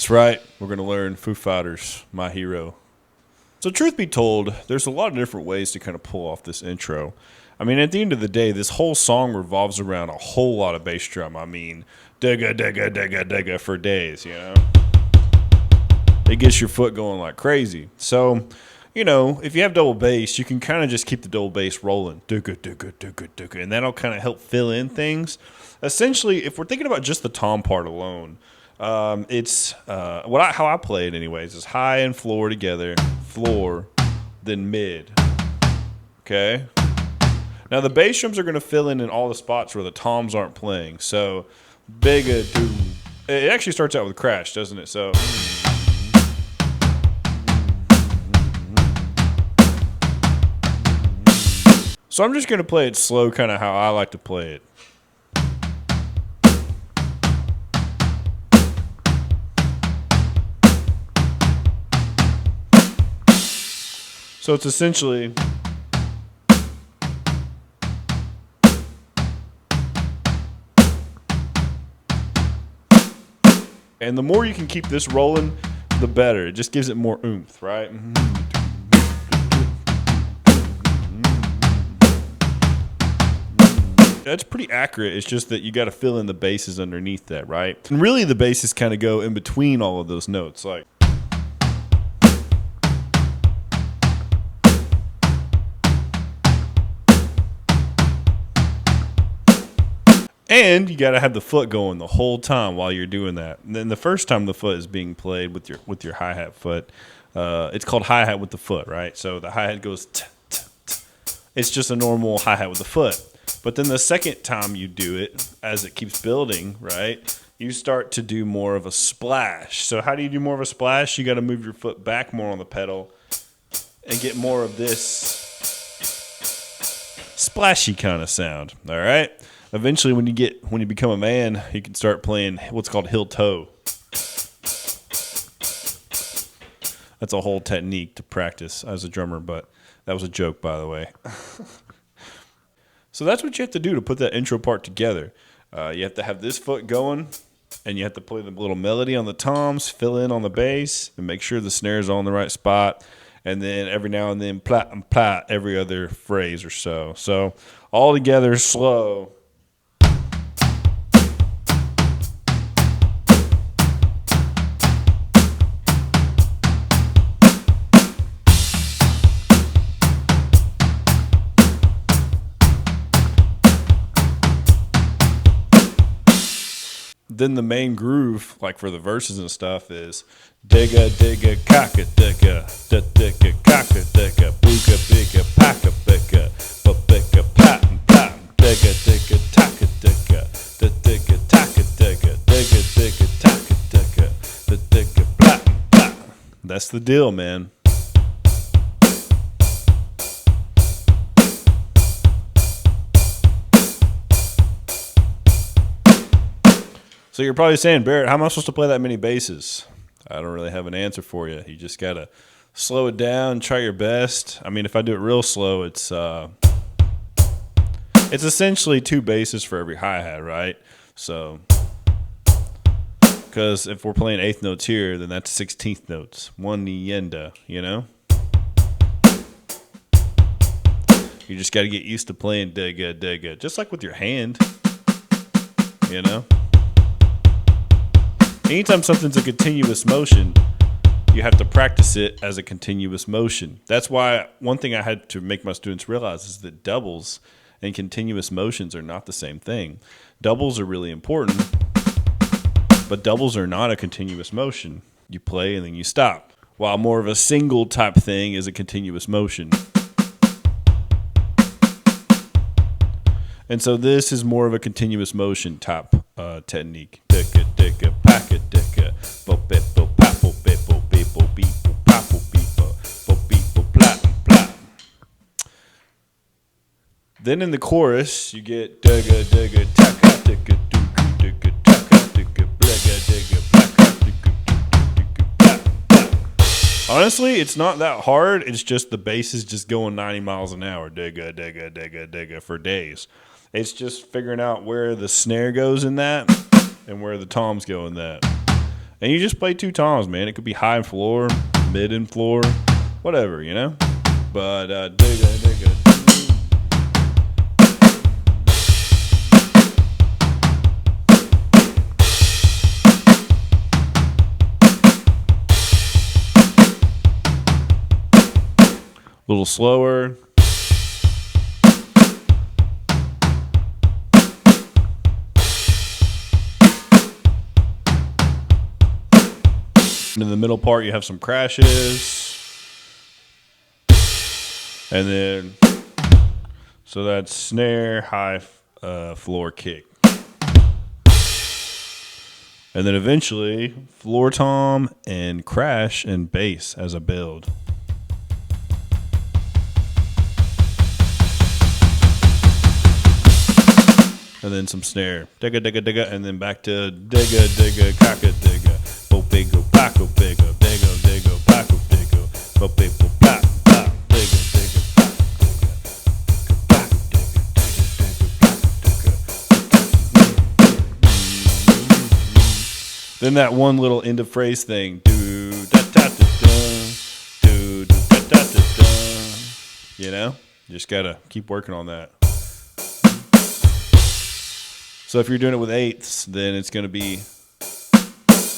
That's right. We're going to learn Foo Fighters, My Hero. So, truth be told, there's a lot of different ways to kind of pull off this intro. I mean, at the end of the day, this whole song revolves around a whole lot of bass drum. I mean, digga, digga, digga, digga for days, you know? It gets your foot going like crazy. So, you know, if you have double bass, you can kind of just keep the double bass rolling. Digga, digga, digga, digga. And that'll kind of help fill in things. Essentially, if we're thinking about just the tom part alone, it's how I play it anyways is high and floor together, floor, then mid. Okay? Now the bass drums are going to fill in all the spots where the toms aren't playing. So, bigga do. It actually starts out with a crash, doesn't it? So. So I'm just going to play it slow, kind of how I like to play it. So it's essentially and the more you can keep this rolling, the better. It just gives it more oomph, right? That's pretty accurate. It's just that you got to fill in the basses underneath that, right? And really the basses kind of go in between all of those notes, like. And you got to have the foot going the whole time while you're doing that. And then the first time the foot is being played with your hi-hat foot, it's called hi-hat with the foot, right? So the hi-hat goes t, t, t. It's just a normal hi-hat with the foot. But then the second time you do it, as it keeps building, right, you start to do more of a splash. So how do you do more of a splash? You got to move your foot back more on the pedal and get more of this splashy kind of sound, all right? Eventually, when you become a man, you can start playing what's called heel toe. That's a whole technique to practice as a drummer, but that was a joke, by the way. So that's what you have to do to put that intro part together. You have to have this foot going, and you have to play the little melody on the toms, fill in on the bass, and make sure the snare's on the right spot. And then every now and then, plat and plat every other phrase or so. So all together, slow. Then the main groove, like for the verses and stuff, is digga digga cocka digga da digga cocka digga booga bigga packa bigga but bigga patin patin digga digga taka digga da digga taka digga digga digga taka digga da digga platin platin. That's the deal, man. So you're probably saying, Barrett, how am I supposed to play that many basses? I don't really have an answer for you. You just got to slow it down, try your best. I mean, if I do it real slow, it's essentially 2 basses for every hi-hat, right? So, because if we're playing 8th notes here, then that's 16th notes. 1 nienda, you know? You just got to get used to playing digga digga, just like with your hand, you know? Anytime something's a continuous motion, you have to practice it as a continuous motion. That's why one thing I had to make my students realize is that doubles and continuous motions are not the same thing. Doubles are really important, but doubles are not a continuous motion. You play and then you stop, while more of a single type thing is a continuous motion. And so this is more of a continuous motion type technique. Digga digga packa digga bo bepo papo bepo bepo bepo papo bepo bo bepo plat plat. Then in the chorus you get digga digga taka digga digga digga taka digga digga digga packa digga digga plat plat. Honestly, it's not that hard. It's just the bass is just going 90 miles an hour. Digga digga digga digga for days. It's just figuring out where the snare goes in that and where the toms go in that. And you just play two toms, man. It could be high and floor, mid and floor, whatever, you know? But digga. A little slower. And in the middle part, you have some crashes. And then, so that's snare, high floor kick. And then eventually, floor tom and crash and bass as a build. And then some snare, digga, digga, digga, and then back to digga, digga, kaka, digga, bo bigo, paco, bigo, diggo, diggo, paco, diggo, bo bigo, pac, pac, digga, digga, pac, digga. Then that one little end of phrase thing, do da da da da, do da da da da. You know, just gotta keep working on that. So if you're doing it with eighths, then it's going to be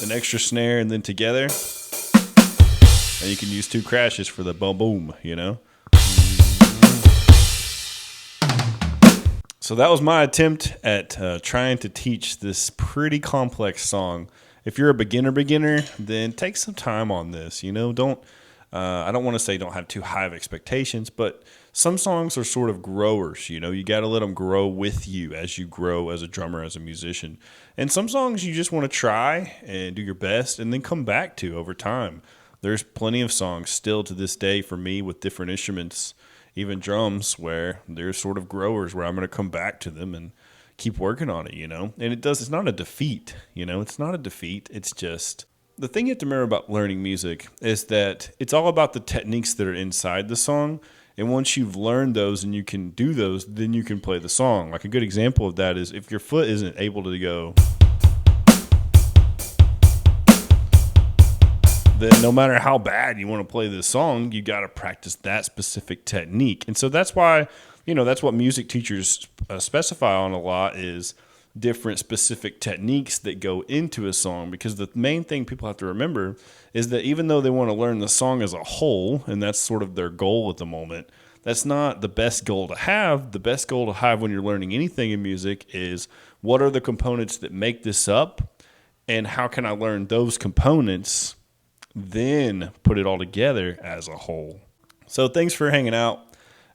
an extra snare and then together. And you can use two crashes for the boom boom, you know? So that was my attempt at trying to teach this pretty complex song. If you're a beginner, then take some time on this, you know? I don't want to say don't have too high of expectations, but some songs are sort of growers, you know, you got to let them grow with you as you grow as a drummer, as a musician. And some songs you just want to try and do your best and then come back to over time. There's plenty of songs still to this day for me with different instruments, even drums, where they're sort of growers where I'm going to come back to them and keep working on it, you know. And it's not a defeat, you know, it's not a defeat. It's just the thing you have to remember about learning music is that it's all about the techniques that are inside the song. And once you've learned those and you can do those, then you can play the song. Like a good example of that is if your foot isn't able to go, then no matter how bad you want to play this song, you got to practice that specific technique. And so that's why, you know, that's what music teachers specify on a lot is different specific techniques that go into a song, because the main thing people have to remember is that even though they want to learn the song as a whole, and that's sort of their goal at the moment, that's not the best goal to have. The best goal to have when you're learning anything in music is what are the components that make this up, and how can I learn those components, then put it all together as a whole. So thanks for hanging out.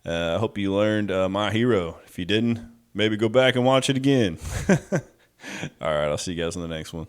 I hope you learned My Hero. If you didn't, maybe go back and watch it again. All right, I'll see you guys in the next one.